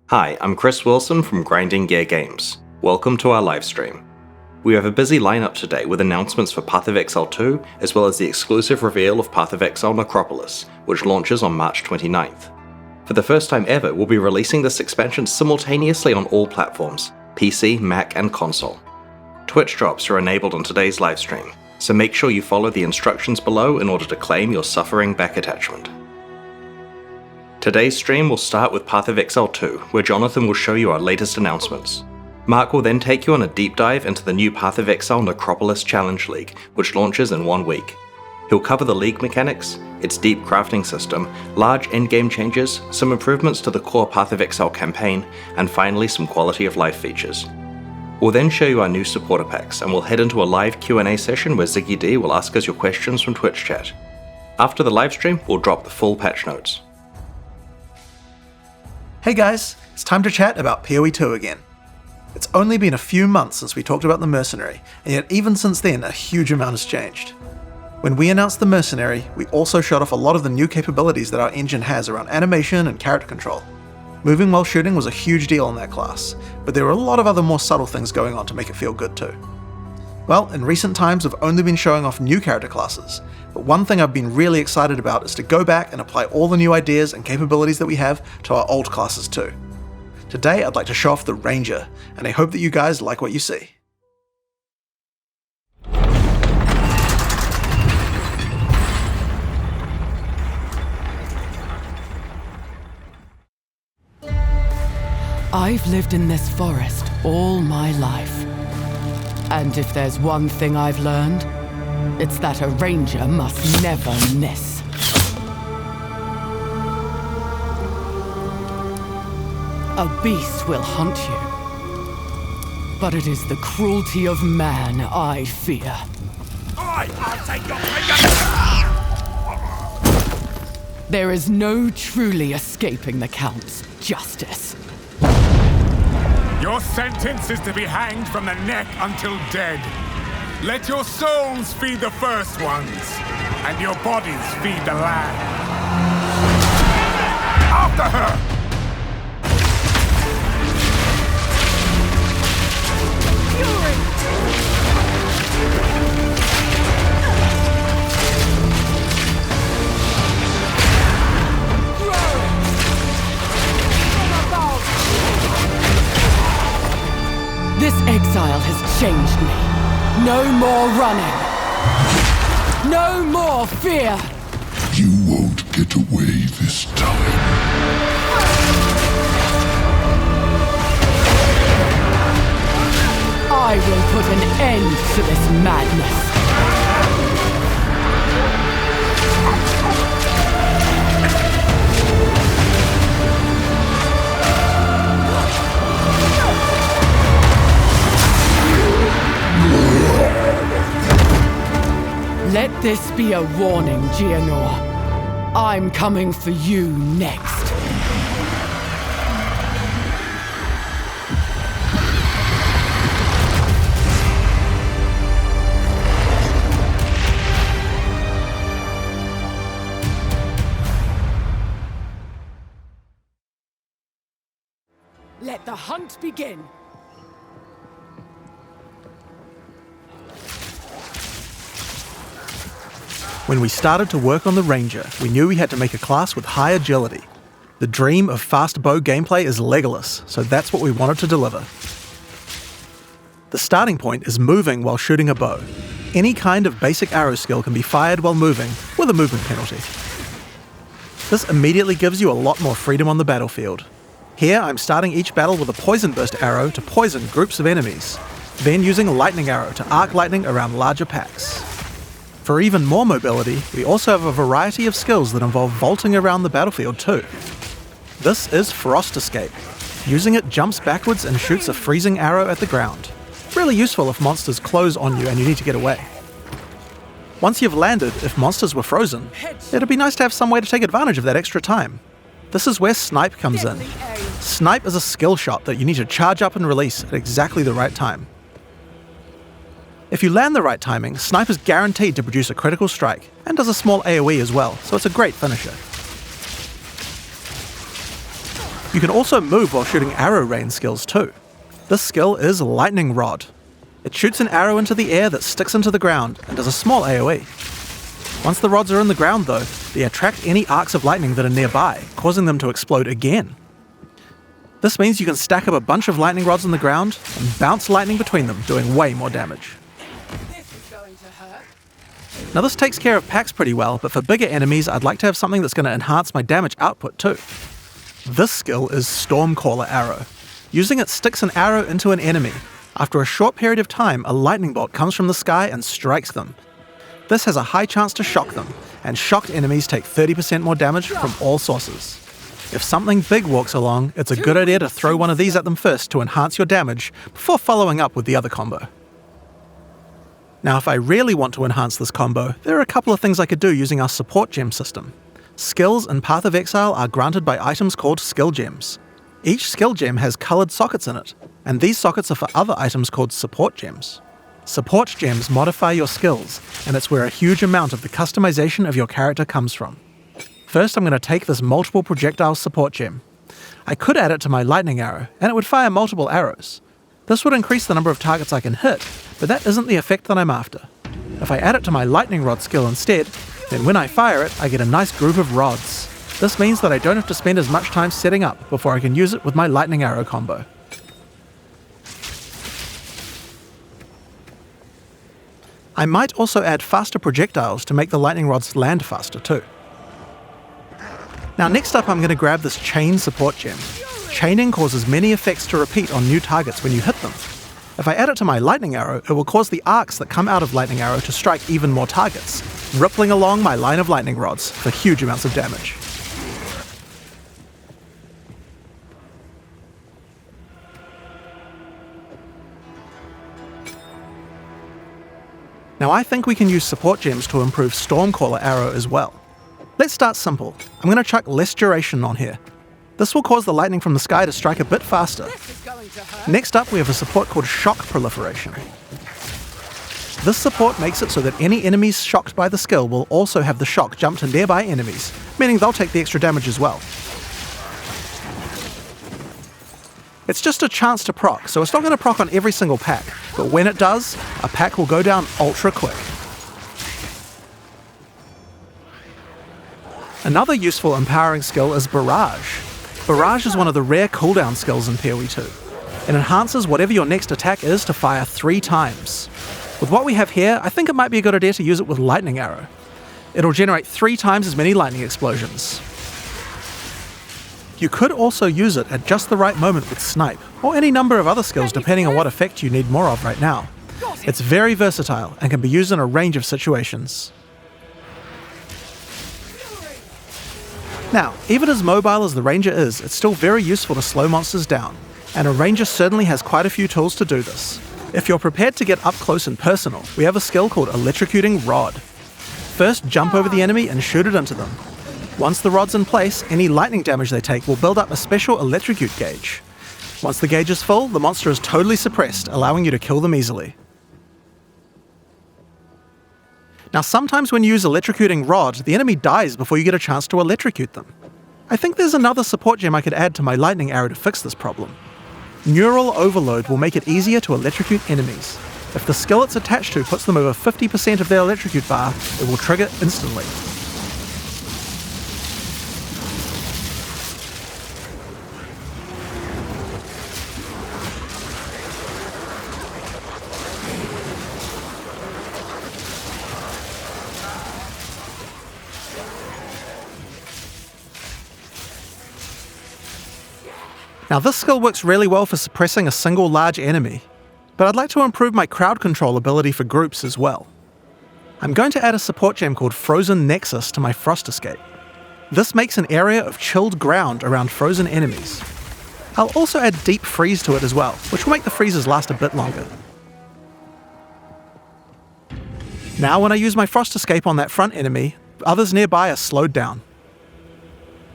Hi, I'm Chris Wilson from Grinding Gear Games. Welcome to our livestream. We have a busy lineup today with announcements for Path of Exile 2, as well as the exclusive reveal of Path of Exile Necropolis, which launches on March 29th. For the first time ever, we'll be releasing this expansion simultaneously on all platforms, PC, Mac, and console. Twitch drops are enabled on today's livestream, so make sure you follow the instructions below in order to claim your Suffering back attachment. Today's stream will start with Path of Exile 2, where Jonathan will show you our latest announcements. Mark will then take you on a deep dive into the new Path of Exile Necropolis Challenge League, which launches in 1 week. He'll cover the league mechanics, its deep crafting system, large endgame changes, some improvements to the core Path of Exile campaign, and finally some quality of life features. We'll then show you our new supporter packs, and we'll head into a live Q&A session where Ziggy D will ask us your questions from Twitch chat. After the livestream, we'll drop the full patch notes. Hey guys, it's time to chat about PoE 2 again. It's only been a few months since we talked about the Mercenary, and yet even since then a huge amount has changed. When we announced the Mercenary, we also showed off a lot of the new capabilities that our engine has around animation and character control. Moving while shooting was a huge deal in that class, but there were a lot of other more subtle things going on to make it feel good too. Well, in recent times we've only been showing off new character classes, but one thing I've been really excited about is to go back and apply all the new ideas and capabilities that we have to our old classes too. Today I'd like to show off the Ranger, and I hope that you guys like what you see. I've lived in this forest all my life. And if there's one thing I've learned, it's that a ranger must never miss. A beast will hunt you, but it is the cruelty of man I fear. I'll take your finger! There is no truly escaping the Count's justice. Your sentence is to be hanged from the neck until dead. Let your souls feed the first ones, and your bodies feed the land. After her! This exile has changed me. No more running. No more fear. You won't get away this time. I will put an end to this madness. Let this be a warning, Gianor. I'm coming for you next. Let the hunt begin. When we started to work on the Ranger, we knew we had to make a class with high agility. The dream of fast bow gameplay is Legolas, so that's what we wanted to deliver. The starting point is moving while shooting a bow. Any kind of basic arrow skill can be fired while moving, with a movement penalty. This immediately gives you a lot more freedom on the battlefield. Here I'm starting each battle with a poison burst arrow to poison groups of enemies, then using a lightning arrow to arc lightning around larger packs. For even more mobility, we also have a variety of skills that involve vaulting around the battlefield too. This is Frost Escape. Using it jumps backwards and shoots a freezing arrow at the ground. Really useful if monsters close on you and you need to get away. Once you've landed, if monsters were frozen, it'd be nice to have some way to take advantage of that extra time. This is where Snipe comes in. Snipe is a skill shot that you need to charge up and release at exactly the right time. If you land the right timing, Snipe is guaranteed to produce a critical strike, and does a small AoE as well, so it's a great finisher. You can also move while shooting arrow rain skills too. This skill is Lightning Rod. It shoots an arrow into the air that sticks into the ground and does a small AoE. Once the rods are in the ground though, they attract any arcs of lightning that are nearby, causing them to explode again. This means you can stack up a bunch of lightning rods on the ground and bounce lightning between them, doing way more damage. Now this takes care of packs pretty well, but for bigger enemies I'd like to have something that's going to enhance my damage output too. This skill is Stormcaller Arrow. Using it sticks an arrow into an enemy. After a short period of time, a lightning bolt comes from the sky and strikes them. This has a high chance to shock them, and shocked enemies take 30% more damage from all sources. If something big walks along, it's a good idea to throw one of these at them first to enhance your damage before following up with the other combo. Now if I really want to enhance this combo, there are a couple of things I could do using our support gem system. Skills in Path of Exile are granted by items called skill gems. Each skill gem has coloured sockets in it, and these sockets are for other items called support gems. Support gems modify your skills, and it's where a huge amount of the customization of your character comes from. First I'm going to take this multiple projectile support gem. I could add it to my lightning arrow, and it would fire multiple arrows. This would increase the number of targets I can hit, but that isn't the effect that I'm after. If I add it to my lightning rod skill instead, then when I fire it, I get a nice group of rods. This means that I don't have to spend as much time setting up before I can use it with my lightning arrow combo. I might also add faster projectiles to make the lightning rods land faster too. Now next up I'm going to grab this chain support gem. Chaining causes many effects to repeat on new targets when you hit them. If I add it to my lightning arrow, it will cause the arcs that come out of lightning arrow to strike even more targets, rippling along my line of lightning rods for huge amounts of damage. Now I think we can use support gems to improve Stormcaller Arrow as well. Let's start simple. I'm going to chuck less duration on here. This will cause the lightning from the sky to strike a bit faster. Next up we have a support called Shock Proliferation. This support makes it so that any enemies shocked by the skill will also have the shock jump to nearby enemies, meaning they'll take the extra damage as well. It's just a chance to proc, so it's not going to proc on every single pack, but when it does, a pack will go down ultra quick. Another useful empowering skill is Barrage. Barrage is one of the rare cooldown skills in PoE 2. It enhances whatever your next attack is to fire 3 times. With what we have here, I think it might be a good idea to use it with Lightning Arrow. It'll generate 3 times as many lightning explosions. You could also use it at just the right moment with Snipe, or any number of other skills depending on what effect you need more of right now. It's very versatile and can be used in a range of situations. Now, even as mobile as the Ranger is, it's still very useful to slow monsters down, and a Ranger certainly has quite a few tools to do this. If you're prepared to get up close and personal, we have a skill called Electrocuting Rod. First, jump over the enemy and shoot it into them. Once the rod's in place, any lightning damage they take will build up a special electrocute gauge. Once the gauge is full, the monster is totally suppressed, allowing you to kill them easily. Now sometimes when you use Electrocuting Rod, the enemy dies before you get a chance to electrocute them. I think there's another support gem I could add to my lightning arrow to fix this problem. Neural Overload will make it easier to electrocute enemies. If the skill it's attached to puts them over 50% of their electrocute bar, it will trigger instantly. Now this skill works really well for suppressing a single large enemy, but I'd like to improve my crowd control ability for groups as well. I'm going to add a support gem called Frozen Nexus to my Frost Escape. This makes an area of chilled ground around frozen enemies. I'll also add Deep Freeze to it as well, which will make the freezes last a bit longer. Now when I use my Frost Escape on that front enemy, others nearby are slowed down.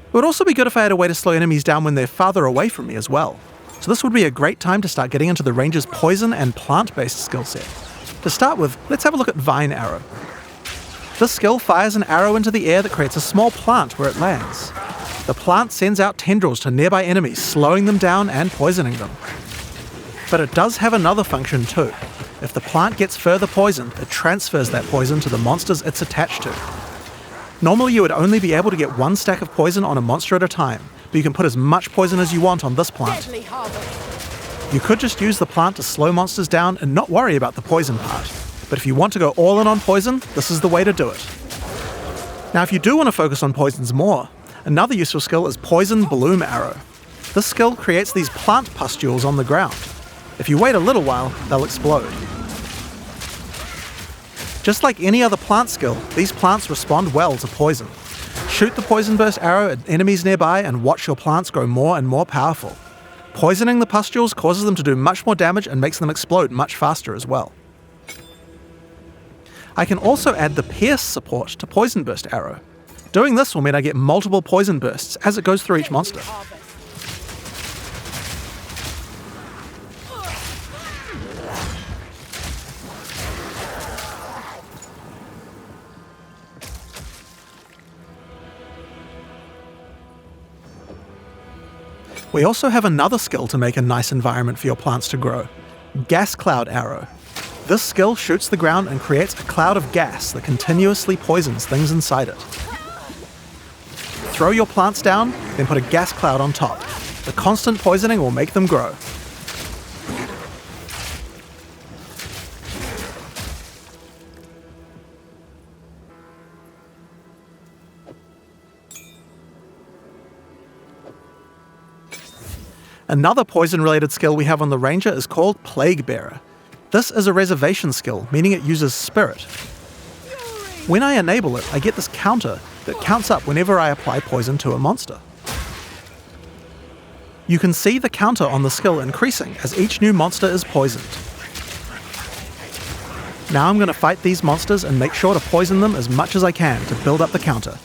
It would also be good if I had a way to slow enemies down when they're farther away from me as well. So this would be a great time to start getting into the Ranger's poison and plant-based skill set. To start with, let's have a look at Vine Arrow. This skill fires an arrow into the air that creates a small plant where it lands. The plant sends out tendrils to nearby enemies, slowing them down and poisoning them. But it does have another function too. If the plant gets further poisoned, it transfers that poison to the monsters it's attached to. Normally you would only be able to get one stack of poison on a monster at a time, but you can put as much poison as you want on this plant. You could just use the plant to slow monsters down and not worry about the poison part. But if you want to go all in on poison, this is the way to do it. Now if you do want to focus on poisons more, another useful skill is Poison Bloom Arrow. This skill creates these plant pustules on the ground. If you wait a little while, they'll explode. Just like any other plant skill, these plants respond well to poison. Shoot the Poison Burst arrow at enemies nearby and watch your plants grow more and more powerful. Poisoning the pustules causes them to do much more damage and makes them explode much faster as well. I can also add the Pierce support to Poison Burst arrow. Doing this will mean I get multiple poison bursts as it goes through each monster. We also have another skill to make a nice environment for your plants to grow. Gas Cloud Arrow. This skill shoots the ground and creates a cloud of gas that continuously poisons things inside it. Throw your plants down, then put a gas cloud on top. The constant poisoning will make them grow. Another poison-related skill we have on the Ranger is called Plague Bearer. This is a reservation skill, meaning it uses Spirit. When I enable it, I get this counter that counts up whenever I apply poison to a monster. You can see the counter on the skill increasing as each new monster is poisoned. Now I'm going to fight these monsters and make sure to poison them as much as I can to build up the counter.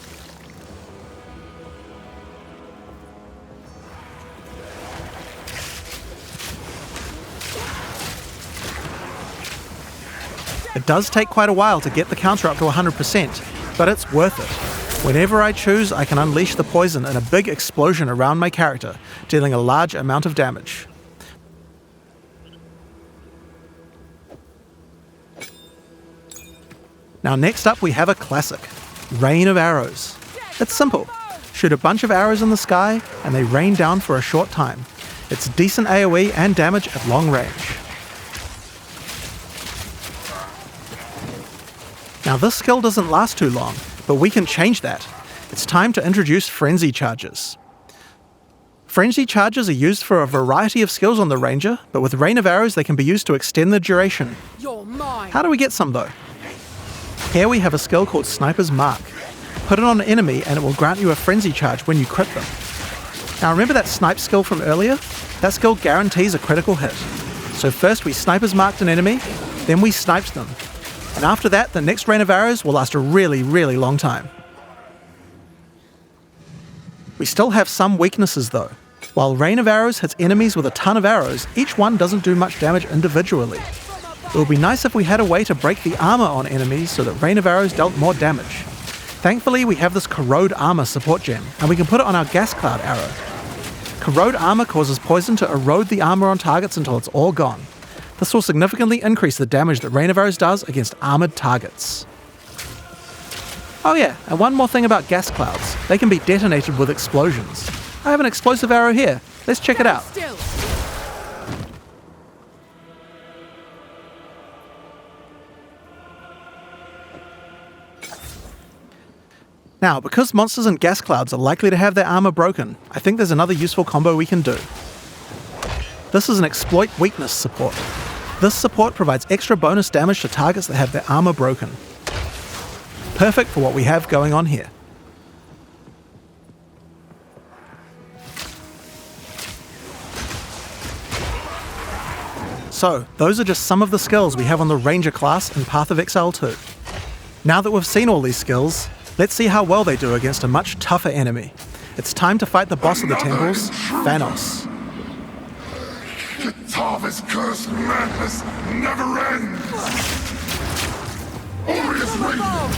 It does take quite a while to get the counter up to 100%, but it's worth it. Whenever I choose, I can unleash the poison in a big explosion around my character, dealing a large amount of damage. Now next up we have a classic, Rain of Arrows. It's simple. Shoot a bunch of arrows in the sky and they rain down for a short time. It's decent AoE and damage at long range. Now this skill doesn't last too long, but we can change that. It's time to introduce Frenzy Charges. Frenzy Charges are used for a variety of skills on the Ranger, but with Rain of Arrows they can be used to extend the duration. You're mine. How do we get some though? Here we have a skill called Sniper's Mark. Put it on an enemy and it will grant you a Frenzy Charge when you crit them. Now remember that Snipe skill from earlier? That skill guarantees a critical hit. So first we Sniper's Marked an enemy, then we sniped them. And after that, the next Rain of Arrows will last a really, really long time. We still have some weaknesses though. While Rain of Arrows hits enemies with a ton of arrows, each one doesn't do much damage individually. It would be nice if we had a way to break the armor on enemies so that Rain of Arrows dealt more damage. Thankfully, we have this Corrode Armor support gem, and we can put it on our Gas Cloud arrow. Corrode Armor causes poison to erode the armor on targets until it's all gone. This will significantly increase the damage that Rain of Arrows does against armored targets. Oh yeah, and one more thing about gas clouds. They can be detonated with explosions. I have an explosive arrow here. Let's check it out. Still. Now, because monsters and gas clouds are likely to have their armor broken, I think there's another useful combo we can do. This is an Exploit Weakness support. This support provides extra bonus damage to targets that have their armor broken. Perfect for what we have going on here. So, those are just some of the skills we have on the Ranger class in Path of Exile 2. Now that we've seen all these skills, let's see how well they do against a much tougher enemy. It's time to fight the boss of the temples, Thanos. Kitava's cursed madness never ends! Orius radiance!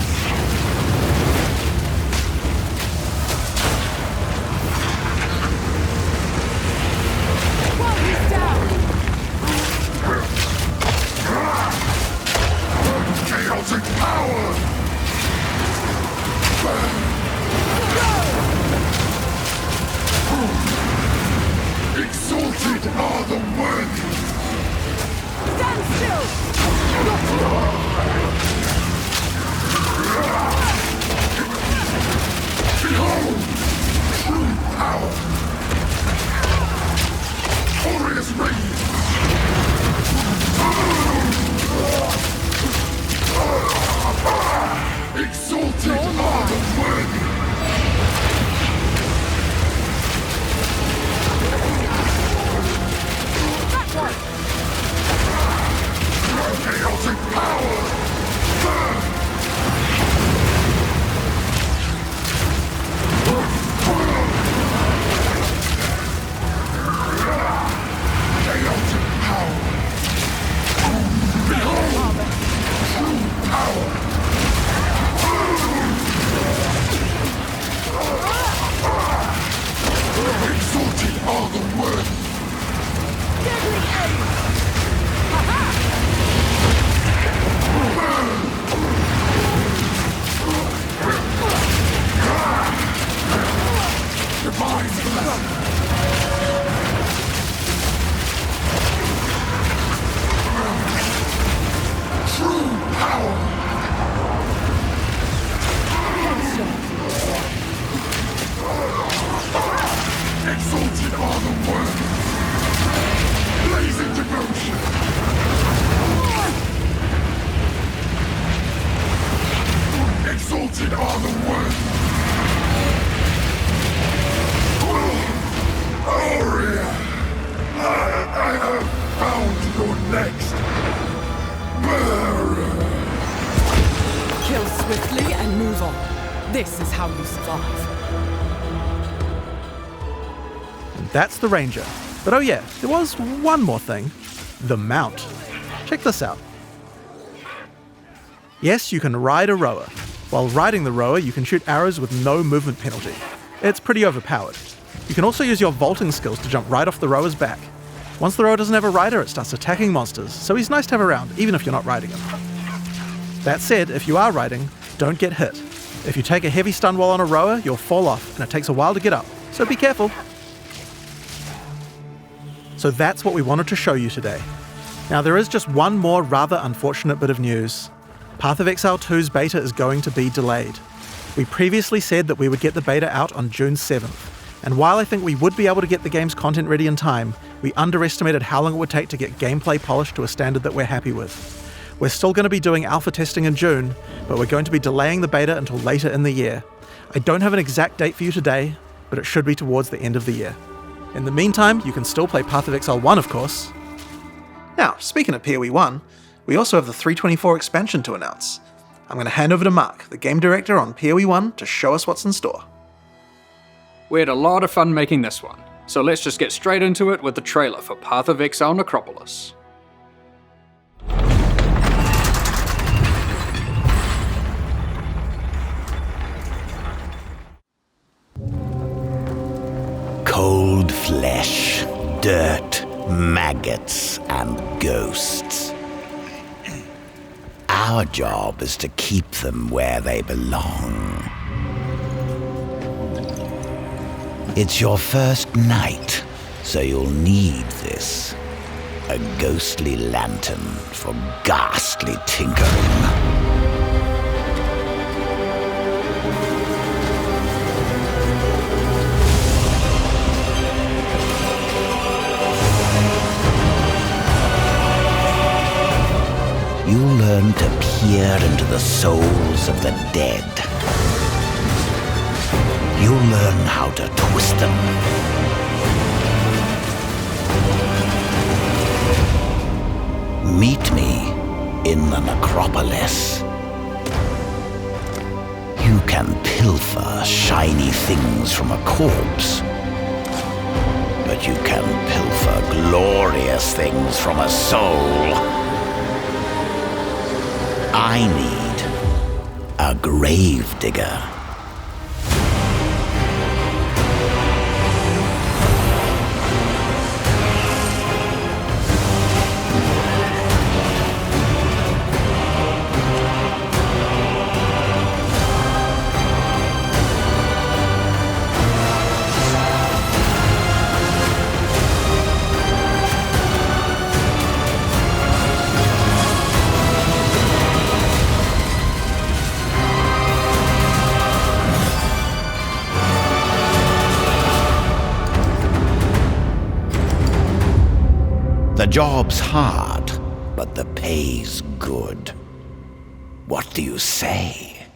Exalted are the worthy! Stand still! Behold! True power! Glorious radiance! Exalted are the worthy! That one! Chaotic power! Chaotic power! Behold! True power! Exalted are the worthy! Deadly aim! Ha-ha! Divine blessing! True power! Exalted are the worthy! Blazing devotion! Exalted are the worthy! Aria! I have found your next bearer! Kill swiftly and move on. This is how you survive. That's the Ranger. But oh yeah, there was one more thing. The mount. Check this out. Yes, you can ride a rower. While riding the rower, you can shoot arrows with no movement penalty. It's pretty overpowered. You can also use your vaulting skills to jump right off the rower's back. Once the rower doesn't have a rider, it starts attacking monsters, so he's nice to have around, even if you're not riding him. That said, if you are riding, don't get hit. If you take a heavy stun while on a rower, you'll fall off, and it takes a while to get up, so be careful. So that's what we wanted to show you today. Now there is just one more rather unfortunate bit of news. Path of Exile 2's beta is going to be delayed. We previously said that we would get the beta out on June 7th, and while I think we would be able to get the game's content ready in time, we underestimated how long it would take to get gameplay polished to a standard that we're happy with. We're still going to be doing alpha testing in June, but we're going to be delaying the beta until later in the year. I don't have an exact date for you today, but it should be towards the end of the year. In the meantime, you can still play Path of Exile 1, of course. Now, speaking of PoE 1, we also have the 324 expansion to announce. I'm going to hand over to Mark, the game director on PoE 1, to show us what's in store. We had a lot of fun making this one, so let's just get straight into it with the trailer for Path of Exile Necropolis. Cold flesh, dirt, maggots, and ghosts. Our job is to keep them where they belong. It's your first night, so you'll need this. A ghostly lantern for ghastly tinkering. You'll learn to peer into the souls of the dead. You'll learn how to twist them. Meet me in the Necropolis. You can pilfer shiny things from a corpse, but you can pilfer glorious things from a soul. I need a gravedigger. The job's hard, but the pay's good. What do you say?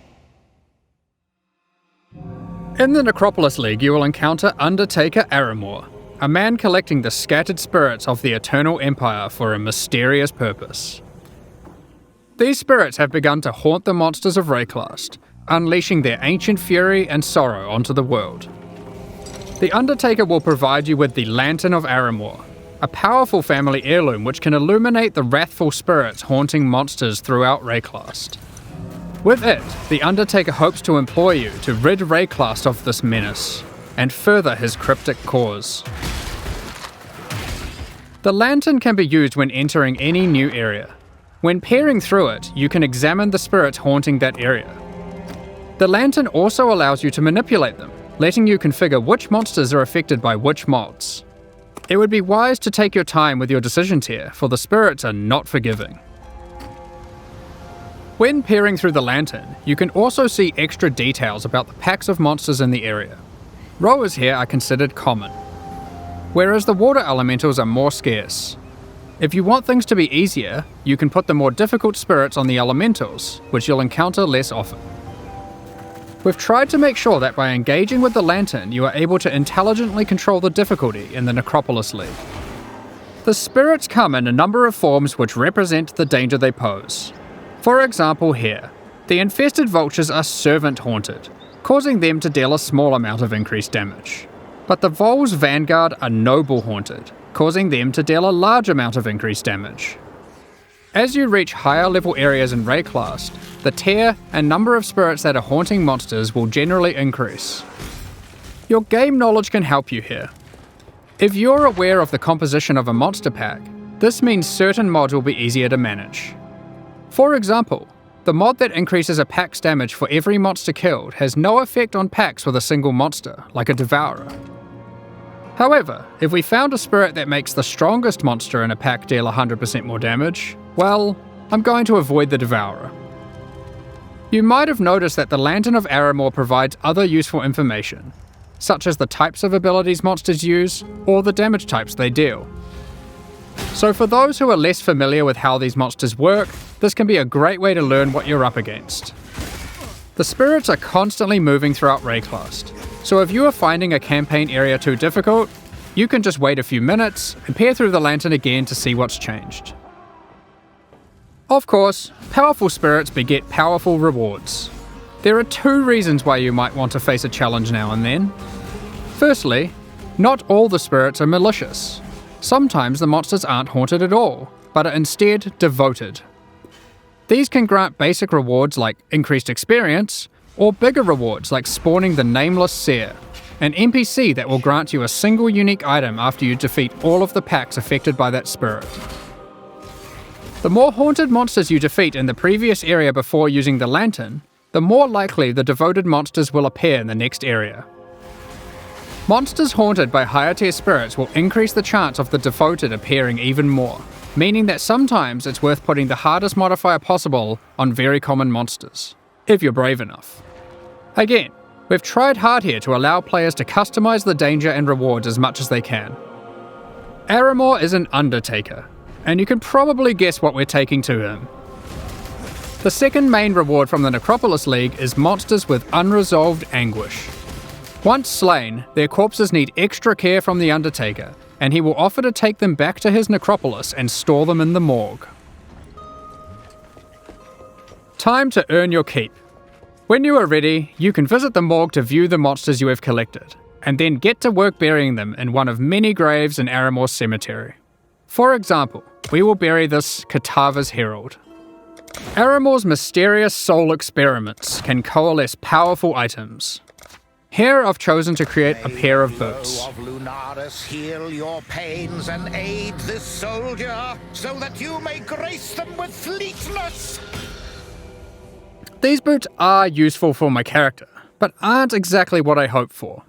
In the Necropolis League, you will encounter Undertaker Arimor, a man collecting the scattered spirits of the Eternal Empire for a mysterious purpose. These spirits have begun to haunt the monsters of Rayclast, unleashing their ancient fury and sorrow onto the world. The Undertaker will provide you with the Lantern of Arimor, a powerful family heirloom which can illuminate the wrathful spirits haunting monsters throughout Rayclast. With it, the Undertaker hopes to employ you to rid Rayclast of this menace, and further his cryptic cause. The lantern can be used when entering any new area. When peering through it, you can examine the spirits haunting that area. The lantern also allows you to manipulate them, letting you configure which monsters are affected by which mods. It would be wise to take your time with your decisions here, for the spirits are not forgiving. When peering through the lantern, you can also see extra details about the packs of monsters in the area. Rowers here are considered common, whereas the water elementals are more scarce. If you want things to be easier, you can put the more difficult spirits on the elementals, which you'll encounter less often. We've tried to make sure that by engaging with the lantern, you are able to intelligently control the difficulty in the Necropolis League. The spirits come in a number of forms which represent the danger they pose. For example here, the infested vultures are servant haunted, causing them to deal a small amount of increased damage. But the Vol's Vanguard are noble haunted, causing them to deal a large amount of increased damage. As you reach higher level areas in Rayclast, the tier and number of spirits that are haunting monsters will generally increase. Your game knowledge can help you here. If you're aware of the composition of a monster pack, this means certain mods will be easier to manage. For example, the mod that increases a pack's damage for every monster killed has no effect on packs with a single monster, like a Devourer. However, if we found a spirit that makes the strongest monster in a pack deal 100% more damage, well, I'm going to avoid the Devourer. You might have noticed that the Lantern of Arimor provides other useful information, such as the types of abilities monsters use, or the damage types they deal. So for those who are less familiar with how these monsters work, this can be a great way to learn what you're up against. The spirits are constantly moving throughout Rayclast, so if you are finding a campaign area too difficult, you can just wait a few minutes and peer through the lantern again to see what's changed. Of course, powerful spirits beget powerful rewards. There are two reasons why you might want to face a challenge now and then. Firstly, not all the spirits are malicious. Sometimes the monsters aren't haunted at all, but are instead devoted. These can grant basic rewards like increased experience, or bigger rewards like spawning the Nameless Seer, an NPC that will grant you a single unique item after you defeat all of the packs affected by that spirit. The more haunted monsters you defeat in the previous area before using the lantern, the more likely the devoted monsters will appear in the next area. Monsters haunted by higher tier spirits will increase the chance of the devoted appearing even more, meaning that sometimes it's worth putting the hardest modifier possible on very common monsters, if you're brave enough. Again, we've tried hard here to allow players to customize the danger and rewards as much as they can. Arimor is an Undertaker, and you can probably guess what we're taking to him. The second main reward from the Necropolis League is monsters with unresolved anguish. Once slain, their corpses need extra care from the Undertaker, and he will offer to take them back to his necropolis and store them in the morgue. Time to earn your keep. When you are ready, you can visit the morgue to view the monsters you have collected, and then get to work burying them in one of many graves in Arimor's cemetery. For example, we will bury this Katava's Herald. Arimor's mysterious soul experiments can coalesce powerful items. Here I've chosen to create a pair of boots. Of Lunaris, heal your pains and aid this soldier, so that you may grace them with fleetness. These boots are useful for my character, but aren't exactly what I hoped for.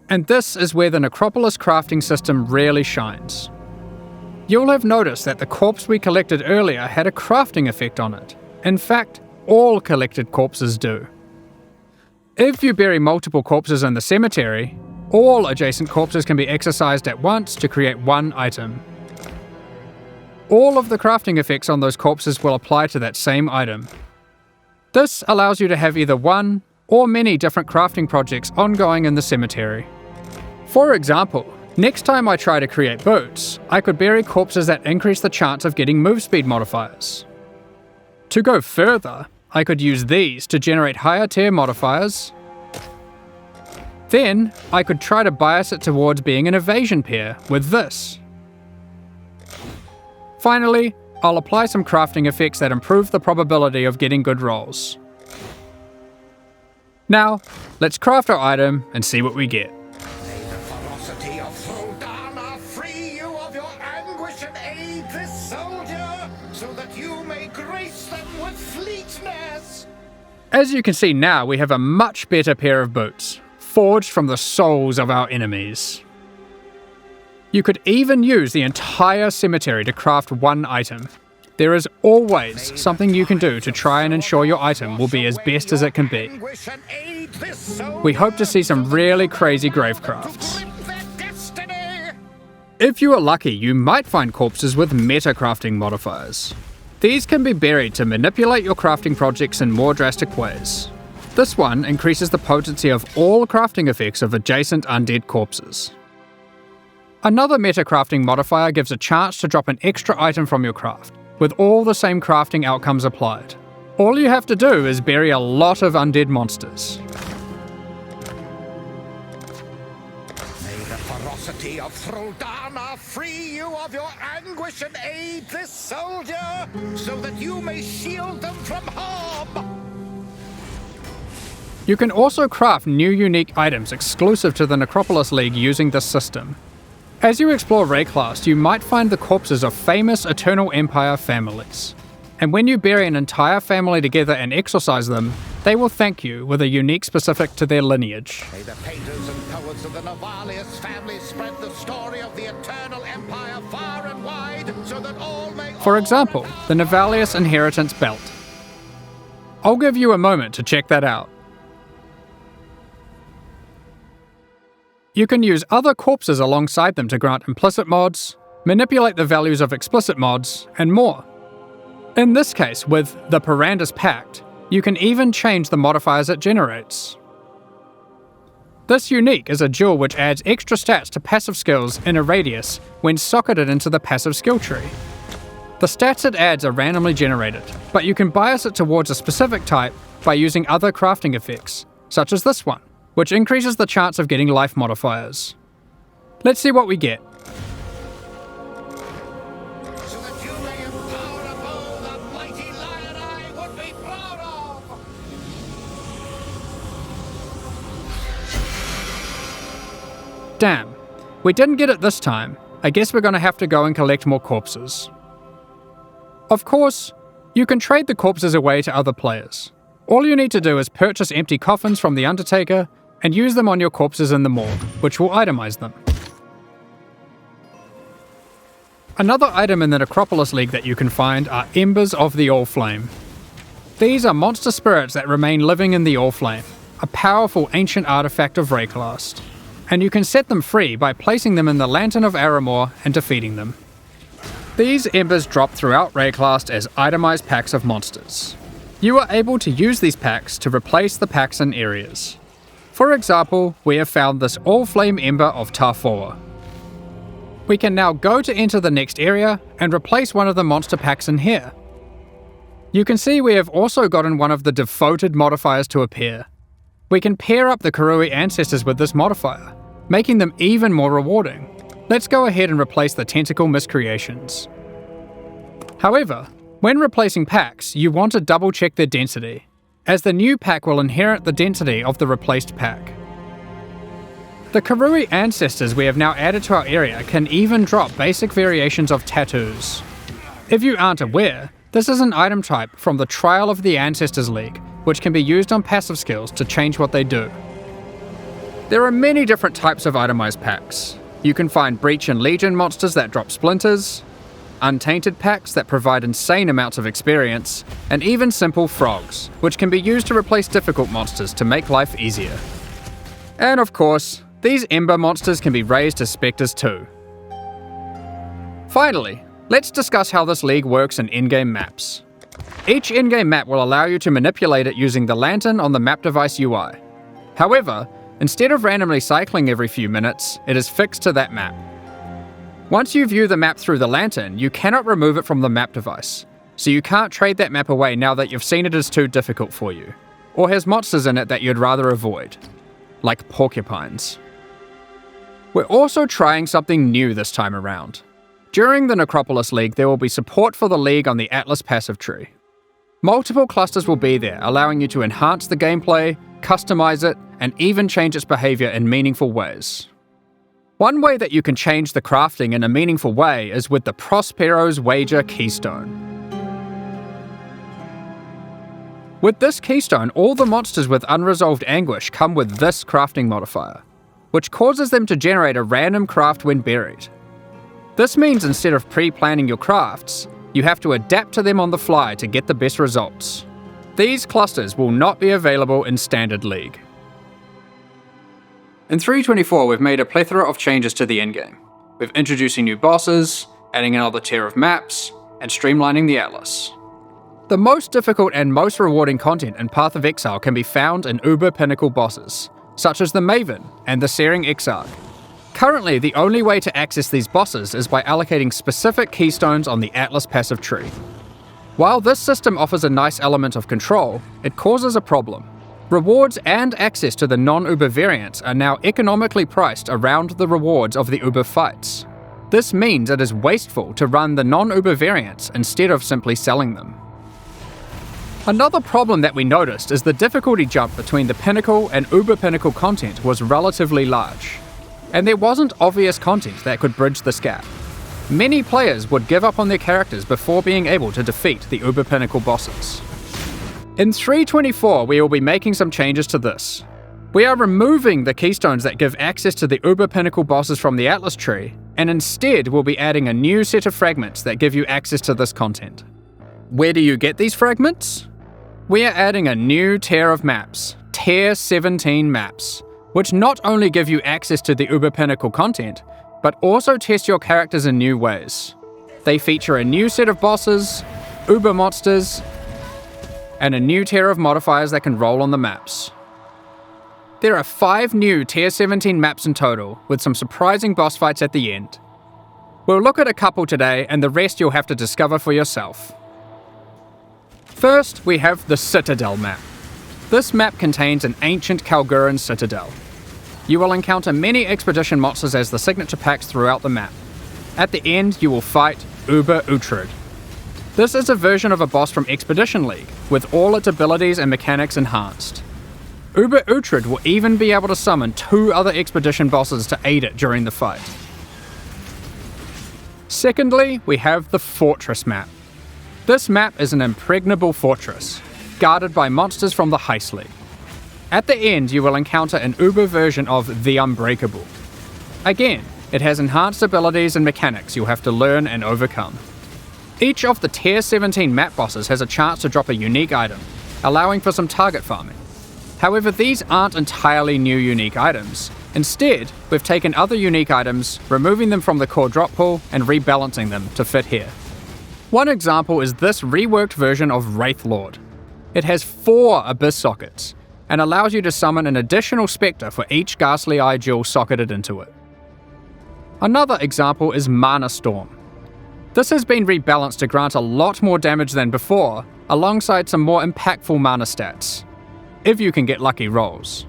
And this is where the Necropolis crafting system really shines. You'll have noticed that the corpse we collected earlier had a crafting effect on it. In fact, all collected corpses do. If you bury multiple corpses in the cemetery, all adjacent corpses can be exercised at once to create one item. all of the crafting effects on those corpses will apply to that same item. This allows you to have either one or many different crafting projects ongoing in the cemetery. For example, next time I try to create boots, I could bury corpses that increase the chance of getting move speed modifiers. To go further, I could use these to generate higher tier modifiers. Then, I could try to bias it towards being an evasion pair with this. Finally, I'll apply some crafting effects that improve the probability of getting good rolls. Now, let's craft our item and see what we get. May the ferocity of Throldana free you of your anguish and aid this soldier, so that you may grace them with fleetness. As you can see now, we have a much better pair of boots, forged from the souls of our enemies. You could even use the entire cemetery to craft one item. There is always something you can do to try and ensure your item will be as best as it can be. We hope to see some really crazy grave crafts. If you are lucky, you might find corpses with meta crafting modifiers. These can be buried to manipulate your crafting projects in more drastic ways. This one increases the potency of all crafting effects of adjacent undead corpses. Another meta crafting modifier gives a chance to drop an extra item from your craft, with all the same crafting outcomes applied. All you have to do is bury a lot of undead monsters. May the ferocity of Throldana free you of your anguish and aid this soldier, so that you may shield them from harm. You can also craft new unique items exclusive to the Necropolis League using this system. As you explore Rayclast, you might find the corpses of famous Eternal Empire families. And when you bury an entire family together and exorcise them, they will thank you with a unique specific to their lineage. May the painters and poets of the Navalius family spread the story of the Eternal Empire far and wide, so that all may... For example, the Navalius Inheritance Belt. I'll give you a moment to check that out. You can use other corpses alongside them to grant implicit mods, manipulate the values of explicit mods, and more. In this case, with the Parandus Pact, you can even change the modifiers it generates. This unique is a jewel which adds extra stats to passive skills in a radius when socketed into the passive skill tree. The stats it adds are randomly generated, but you can bias it towards a specific type by using other crafting effects, such as this one, which increases the chance of getting life modifiers. Let's see what we get. So that you may empower a bow the mighty lion I would be proud of! Damn, we didn't get it this time. I guess we're gonna have to go and collect more corpses. Of course, you can trade the corpses away to other players. All you need to do is purchase empty coffins from the Undertaker and use them on your corpses in the morgue, which will itemize them. Another item in the Necropolis League that you can find are Embers of the Allflame. These are monster spirits that remain living in the Allflame, a powerful ancient artifact of Rayclast, and you can set them free by placing them in the Lantern of Arimor and defeating them. These embers drop throughout Rayclast as itemized packs of monsters. You are able to use these packs to replace the packs in areas. For example, we have found this Allflame Ember of Tarfor. We can now go to enter the next area and replace one of the monster packs in here. You can see we have also gotten one of the devoted modifiers to appear. We can pair up the Karui ancestors with this modifier, making them even more rewarding. Let's go ahead and replace the tentacle miscreations. However, when replacing packs, you want to double check their density, as the new pack will inherit the density of the replaced pack. The Karui ancestors we have now added to our area can even drop basic variations of tattoos. If you aren't aware, this is an item type from the Trial of the Ancestors League, which can be used on passive skills to change what they do. There are many different types of itemized packs. You can find Breach and Legion monsters that drop splinters, Untainted packs that provide insane amounts of experience, and even simple frogs, which can be used to replace difficult monsters to make life easier. And of course, these Ember monsters can be raised as specters too. Finally, Let's discuss how this league works in in-game maps. Each in-game map will allow you to manipulate it using the lantern on the map device UI. However, instead of randomly cycling every few minutes, it is fixed to that map. Once you view the map through the lantern, you cannot remove it from the map device, so you can't trade that map away now that you've seen it is too difficult for you, or has monsters in it that you'd rather avoid, like porcupines. We're also trying something new this time around. During the Necropolis League, there will be support for the League on the Atlas passive tree. Multiple clusters will be there, allowing you to enhance the gameplay, customize it, and even change its behavior in meaningful ways. One way that you can change the crafting in a meaningful way is with the Prospero's Wager Keystone. With this keystone, all the monsters with unresolved anguish come with this crafting modifier, which causes them to generate a random craft when buried. This means instead of pre-planning your crafts, you have to adapt to them on the fly to get the best results. These clusters will not be available in Standard League. In 3.24, we've made a plethora of changes to the endgame. We're introducing new bosses, adding another tier of maps, and streamlining the Atlas. The most difficult and most rewarding content in Path of Exile can be found in Uber Pinnacle bosses, such as the Maven and the Searing Exarch. Currently, the only way to access these bosses is by allocating specific keystones on the Atlas passive tree. While this system offers a nice element of control, it causes a problem. Rewards and access to the non-Uber variants are now economically priced around the rewards of the Uber fights. This means it is wasteful to run the non-Uber variants instead of simply selling them. Another problem that we noticed is the difficulty jump between the Pinnacle and Uber Pinnacle content was relatively large, and there wasn't obvious content that could bridge this gap. Many players would give up on their characters before being able to defeat the Uber Pinnacle bosses. In 3.24, we will be making some changes to this. We are removing the keystones that give access to the Uber Pinnacle bosses from the Atlas tree, and instead we'll be adding a new set of fragments that give you access to this content. Where do you get these fragments? We are adding a new tier of maps, Tier 17 maps, which not only give you access to the Uber Pinnacle content, but also test your characters in new ways. They feature a new set of bosses, Uber monsters, and a new tier of modifiers that can roll on the maps. There are 5 new Tier 17 maps in total, with some surprising boss fights at the end. We'll look at a couple today, and the rest you'll have to discover for yourself. First, we have the Citadel map. This map contains an ancient Kalguran citadel. You will encounter many expedition monsters as the signature packs throughout the map. At the end, you will fight Uber Uhtred. This is a version of a boss from Expedition League, with all its abilities and mechanics enhanced. Uber Uhtred will even be able to summon 2 other expedition bosses to aid it during the fight. Secondly, we have the Fortress map. This map is an impregnable fortress, guarded by monsters from the Heist League. At the end, you will encounter an Uber version of the Unbreakable. Again, it has enhanced abilities and mechanics you'll have to learn and overcome. Each of the Tier 17 map bosses has a chance to drop a unique item, allowing for some target farming. However, these aren't entirely new unique items. Instead, we've taken other unique items, removing them from the core drop pool and rebalancing them to fit here. One example is this reworked version of Wraith Lord. It has 4 Abyss sockets, and allows you to summon an additional Spectre for each Ghastly Eye jewel socketed into it. Another example is Mana Storm. This has been rebalanced to grant a lot more damage than before, alongside some more impactful mana stats, if you can get lucky rolls.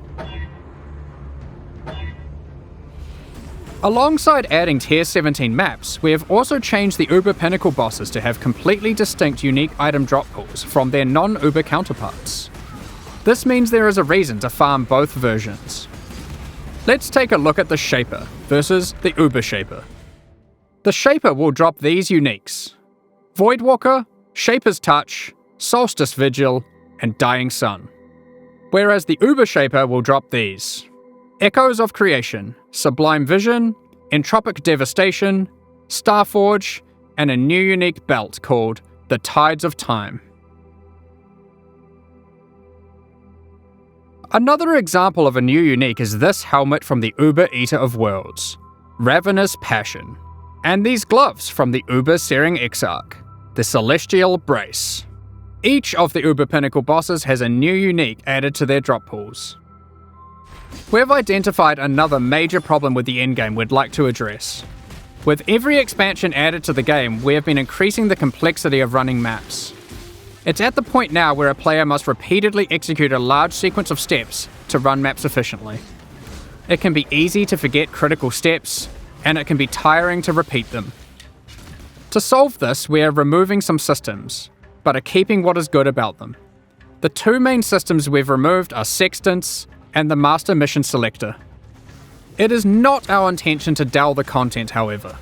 Alongside adding Tier 17 maps, we have also changed the Uber Pinnacle bosses to have completely distinct unique item drop pools from their non-Uber counterparts. This means there is a reason to farm both versions. Let's take a look at the Shaper versus the Uber Shaper. The Shaper will drop these uniques: Voidwalker, Shaper's Touch, Solstice Vigil, and Dying Sun. Whereas the Uber Shaper will drop these: Echoes of Creation, Sublime Vision, Entropic Devastation, Starforge, and a new unique belt called the Tides of Time. Another example of a new unique is this helmet from the Uber Eater of Worlds, Ravenous Passion. And these gloves from the Uber Searing Exarch, the Celestial Brace. Each of the Uber Pinnacle bosses has a new unique added to their drop pools. We've identified another major problem with the endgame we'd like to address. With every expansion added to the game, we have been increasing the complexity of running maps. It's at the point now where a player must repeatedly execute a large sequence of steps to run maps efficiently. It can be easy to forget critical steps, and it can be tiring to repeat them. To solve this, we are removing some systems, but are keeping what is good about them. The two main systems we've removed are Sextants and the Master Mission Selector. It is not our intention to dull the content, however.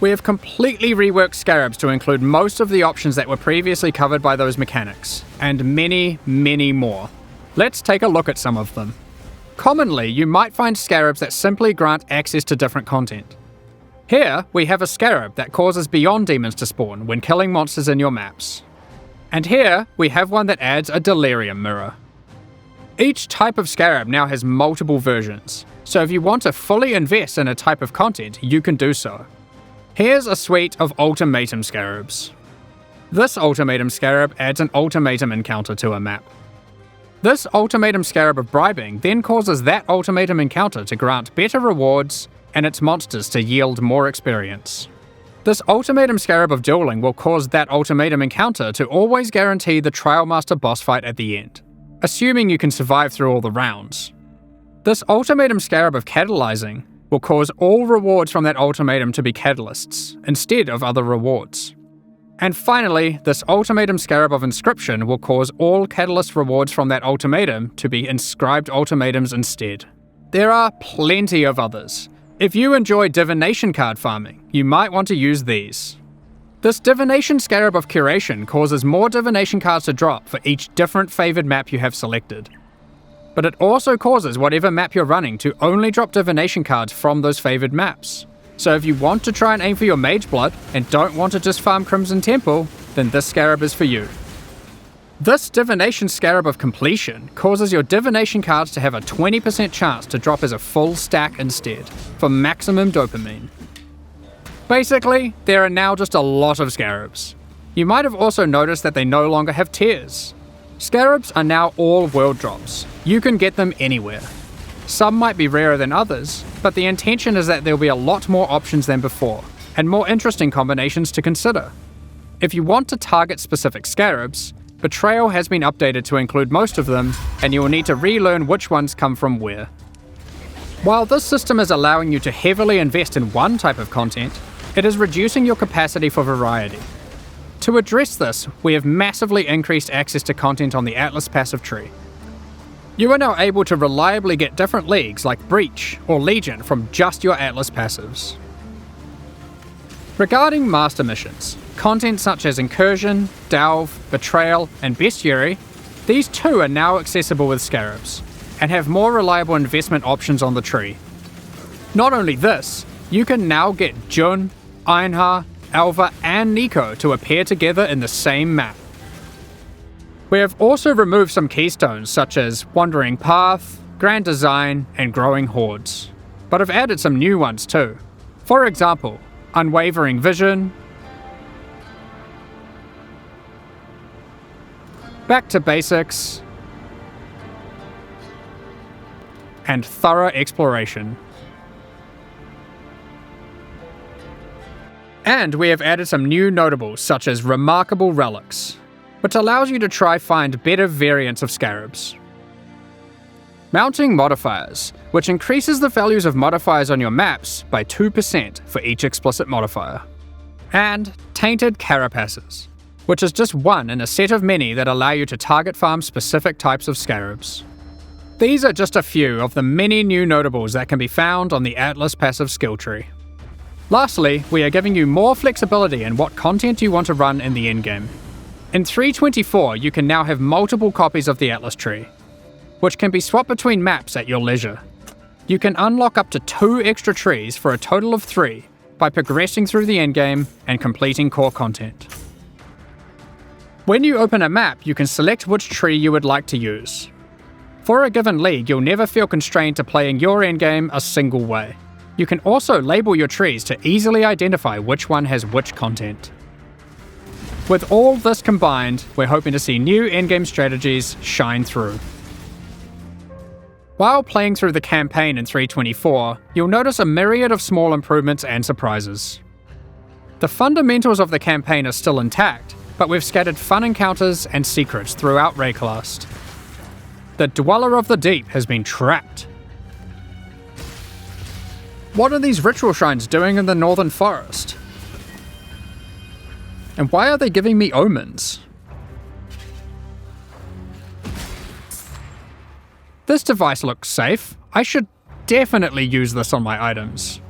We have completely reworked Scarabs to include most of the options that were previously covered by those mechanics, and many, many more. Let's take a look at some of them. Commonly, you might find Scarabs that simply grant access to different content. Here, we have a Scarab that causes Beyond Demons to spawn when killing monsters in your maps. And here, we have one that adds a Delirium Mirror. Each type of Scarab now has multiple versions, so if you want to fully invest in a type of content, you can do so. Here's a suite of Ultimatum Scarabs. This Ultimatum Scarab adds an Ultimatum encounter to a map. This Ultimatum Scarab of Bribing then causes that Ultimatum encounter to grant better rewards and its monsters to yield more experience. This Ultimatum Scarab of Dueling will cause that Ultimatum encounter to always guarantee the Trial Master boss fight at the end, assuming you can survive through all the rounds. This Ultimatum Scarab of Catalyzing will cause all rewards from that ultimatum to be catalysts, instead of other rewards. And finally, this Ultimatum Scarab of Inscription will cause all catalyst rewards from that ultimatum to be inscribed ultimatums instead. There are plenty of others. If you enjoy divination card farming, you might want to use these. This Divination Scarab of Curation causes more divination cards to drop for each different favoured map you have selected. But it also causes whatever map you're running to only drop divination cards from those favoured maps. So if you want to try and aim for your Mage Blood and don't want to just farm Crimson Temple, then this Scarab is for you. This Divination Scarab of Completion causes your divination cards to have a 20% chance to drop as a full stack instead, for maximum dopamine. Basically, there are now just a lot of Scarabs. You might have also noticed that they no longer have tiers. Scarabs are now all world drops. You can get them anywhere. Some might be rarer than others, but the intention is that there will be a lot more options than before, and more interesting combinations to consider. If you want to target specific Scarabs, Betrayal has been updated to include most of them, and you will need to relearn which ones come from where. While this system is allowing you to heavily invest in one type of content, it is reducing your capacity for variety. To address this, we have massively increased access to content on the Atlas passive tree. You are now able to reliably get different leagues like Breach or Legion from just your Atlas passives. Regarding Master Missions, content such as Incursion, Delve, Betrayal, and Bestiary, these too are now accessible with Scarabs, and have more reliable investment options on the tree. Not only this, you can now get Jun, Einhar, Alva, and Nico to appear together in the same map. We have also removed some keystones such as Wandering Path, Grand Design, and Growing Hordes, but have added some new ones too. For example, Unwavering Vision, Back to Basics, and Thorough Exploration. And we have added some new notables such as Remarkable Relics, which allows you to try find better variants of Scarabs. Mounting Modifiers, which increases the values of modifiers on your maps by 2% for each explicit modifier. And Tainted Carapaces, which is just one in a set of many that allow you to target farm specific types of Scarabs. These are just a few of the many new notables that can be found on the Atlas passive skill tree. Lastly, we are giving you more flexibility in what content you want to run in the endgame. In 3.24, you can now have multiple copies of the Atlas tree, which can be swapped between maps at your leisure. You can unlock up to 2 extra trees for a total of 3 by progressing through the endgame and completing core content. When you open a map, you can select which tree you would like to use. For a given league, you'll never feel constrained to playing your endgame a single way. You can also label your trees to easily identify which one has which content. With all this combined, we're hoping to see new endgame strategies shine through. While playing through the campaign in 3.24, you'll notice a myriad of small improvements and surprises. The fundamentals of the campaign are still intact, but we've scattered fun encounters and secrets throughout Rayclast. The Dweller of the Deep has been trapped. What are these ritual shrines doing in the northern forest? And why are they giving me omens? This device looks safe. I should definitely use this on my items.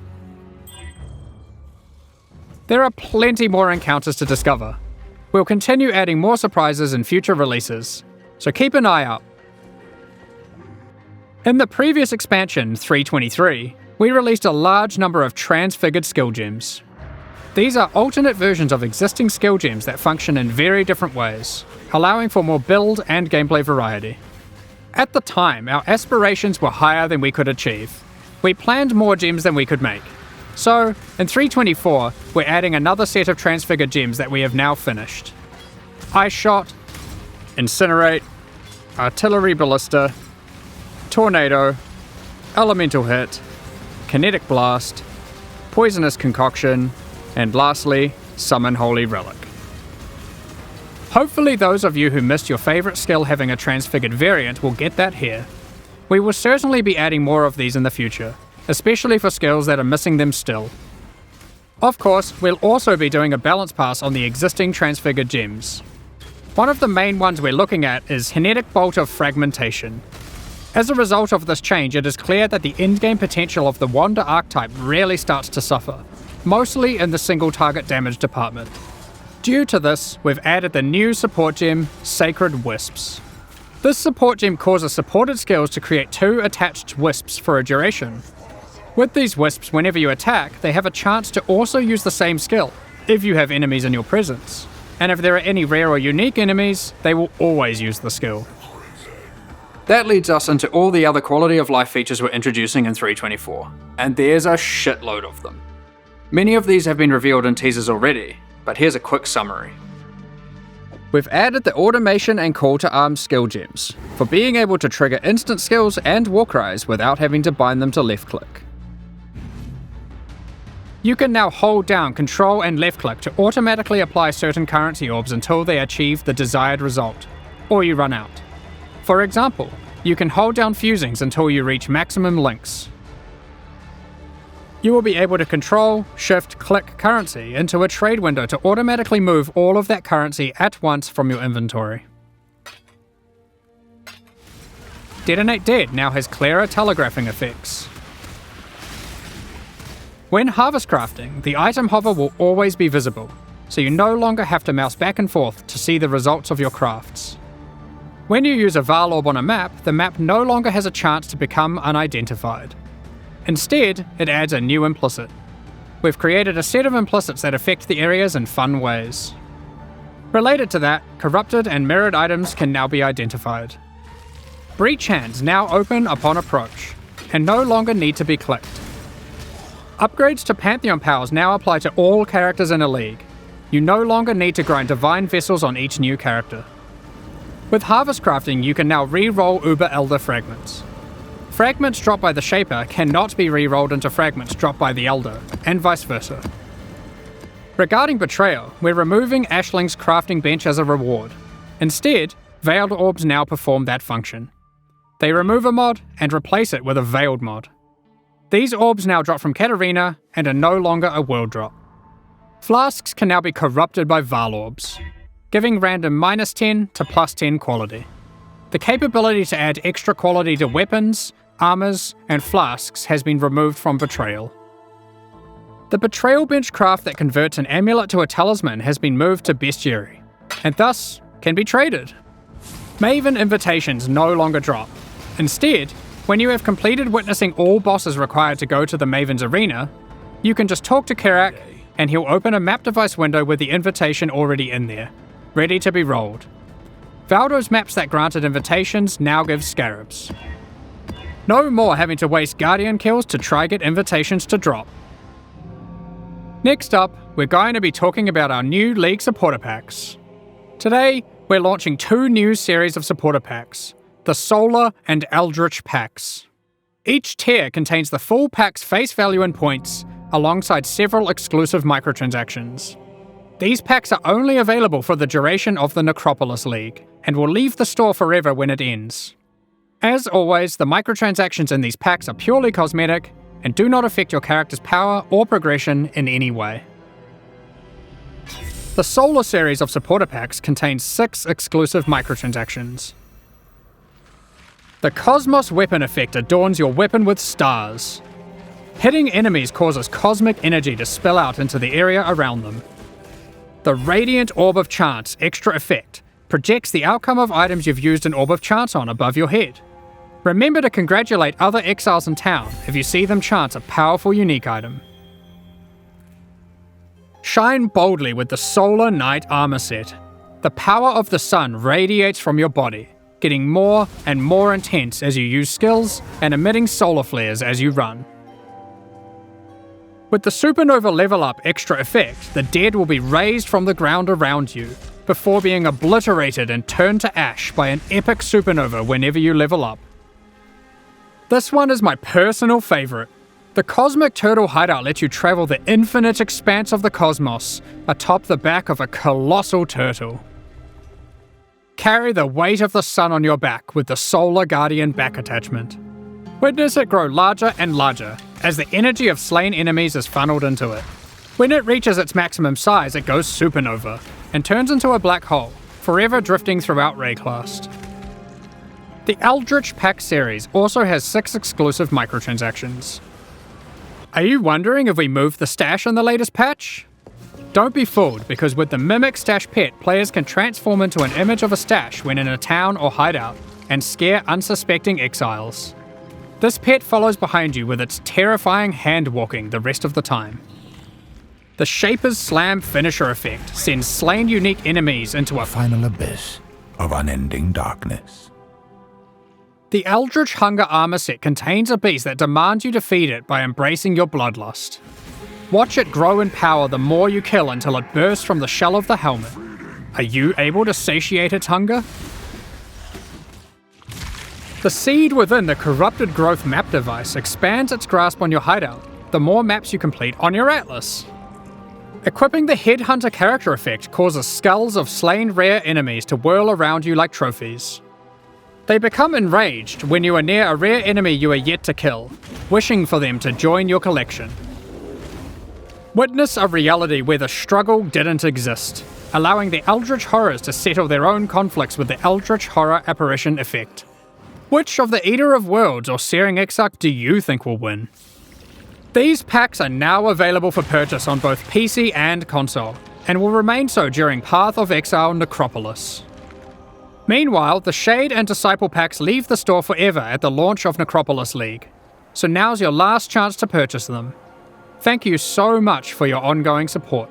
There are plenty more encounters to discover. We'll continue adding more surprises in future releases, so keep an eye out. In the previous expansion, 3.23, we released a large number of Transfigured Skill Gems. These are alternate versions of existing skill gems that function in very different ways, allowing for more build and gameplay variety. At the time, our aspirations were higher than we could achieve. We planned more gems than we could make. So, in 3.24, we're adding another set of Transfigured Gems that we have now finished. Ice Shot, Incinerate, Artillery Ballista, Tornado, Elemental Hit, Kinetic Blast, Poisonous Concoction, and lastly, Summon Holy Relic. Hopefully those of you who missed your favourite skill having a transfigured variant will get that here. We will certainly be adding more of these in the future, especially for skills that are missing them still. Of course, we'll also be doing a balance pass on the existing Transfigured Gems. One of the main ones we're looking at is Kinetic Bolt of Fragmentation. As a result of this change, it is clear that the endgame potential of the Wander archetype really starts to suffer, mostly in the single target damage department. Due to this, we've added the new support gem, Sacred Wisps. This support gem causes supported skills to create 2 attached wisps for a duration. With these wisps, whenever you attack, they have a chance to also use the same skill, if you have enemies in your presence. And if there are any rare or unique enemies, they will always use the skill. That leads us into all the other quality of life features we're introducing in 3.24, and there's a shitload of them. Many of these have been revealed in teasers already, but here's a quick summary. We've added the Automation and Call to Arms skill gems, for being able to trigger instant skills and warcries without having to bind them to left click. You can now hold down Control and left click to automatically apply certain currency orbs until they achieve the desired result, or you run out. For example, you can hold down fusings until you reach maximum links. You will be able to control, shift, click currency into a trade window to automatically move all of that currency at once from your inventory. Detonate Dead now has clearer telegraphing effects. When harvest crafting, the item hover will always be visible, so you no longer have to mouse back and forth to see the results of your crafts. When you use a Val Orb on a map, the map no longer has a chance to become unidentified. Instead, it adds a new implicit. We've created a set of implicits that affect the areas in fun ways. Related to that, corrupted and mirrored items can now be identified. Breach hands now open upon approach, and no longer need to be clicked. Upgrades to Pantheon powers now apply to all characters in a league. You no longer need to grind Divine Vessels on each new character. With Harvest Crafting, you can now re-roll Uber Elder Fragments. Fragments dropped by the Shaper cannot be re-rolled into fragments dropped by the Elder, and vice versa. Regarding Betrayal, we're removing Ashling's crafting bench as a reward. Instead, Veiled Orbs now perform that function. They remove a mod and replace it with a Veiled mod. These orbs now drop from Katarina and are no longer a world drop. Flasks can now be corrupted by Val Orbs, giving random -10 to +10 quality. The capability to add extra quality to weapons, armors, and flasks has been removed from Betrayal. The Betrayal bench craft that converts an amulet to a talisman has been moved to Bestiary, and thus can be traded. Maven invitations no longer drop. Instead, when you have completed witnessing all bosses required to go to the Maven's arena, you can just talk to Kirak, and he'll open a map device window with the invitation already in there, ready to be rolled. Valdo's maps that granted invitations now give scarabs. No more having to waste Guardian kills to try get invitations to drop. Next up, we're going to be talking about our new League supporter packs. Today, we're launching 2 new series of supporter packs, the Solar and Eldritch packs. Each tier contains the full pack's face value in points, alongside several exclusive microtransactions. These packs are only available for the duration of the Necropolis League, and will leave the store forever when it ends. As always, the microtransactions in these packs are purely cosmetic, and do not affect your character's power or progression in any way. The Solar series of supporter packs contains 6 exclusive microtransactions. The Cosmos weapon effect adorns your weapon with stars. Hitting enemies causes cosmic energy to spill out into the area around them. The Radiant Orb of Chance extra effect projects the outcome of items you've used an Orb of Chance on above your head. Remember to congratulate other exiles in town if you see them chance a powerful unique item. Shine boldly with the Solar Knight armor set. The power of the sun radiates from your body, getting more and more intense as you use skills and emitting solar flares as you run. With the Supernova level up extra effect, the dead will be raised from the ground around you, before being obliterated and turned to ash by an epic supernova whenever you level up. This one is my personal favourite. The Cosmic Turtle Hideout lets you travel the infinite expanse of the cosmos atop the back of a colossal turtle. Carry the weight of the sun on your back with the Solar Guardian back attachment. Witness it grow larger and larger as the energy of slain enemies is funneled into it. When it reaches its maximum size, it goes supernova and turns into a black hole, forever drifting throughout Rayclast. The Eldritch Pack series also has 6 exclusive microtransactions. Are you wondering if we moved the stash in the latest patch? Don't be fooled, because with the Mimic Stash pet, players can transform into an image of a stash when in a town or hideout, and scare unsuspecting exiles. This pet follows behind you with its terrifying hand-walking the rest of the time. The Shaper's Slam finisher effect sends slain unique enemies into a Final abyss of unending darkness. The Eldritch Hunger armor set contains a beast that demands you to feed it by embracing your bloodlust. Watch it grow in power the more you kill until it bursts from the shell of the helmet. Are you able to satiate its hunger? The seed within the Corrupted Growth map device expands its grasp on your hideout, the more maps you complete on your Atlas. Equipping the Headhunter character effect causes skulls of slain rare enemies to whirl around you like trophies. They become enraged when you are near a rare enemy you are yet to kill, wishing for them to join your collection. Witness a reality where the struggle didn't exist, allowing the Eldritch Horrors to settle their own conflicts with the Eldritch Horror Apparition effect. Which of the Eater of Worlds or Searing Exarch do you think will win? These packs are now available for purchase on both PC and console, and will remain so during Path of Exile Necropolis. Meanwhile, the Shade and Disciple packs leave the store forever at the launch of Necropolis League, so now's your last chance to purchase them. Thank you so much for your ongoing support.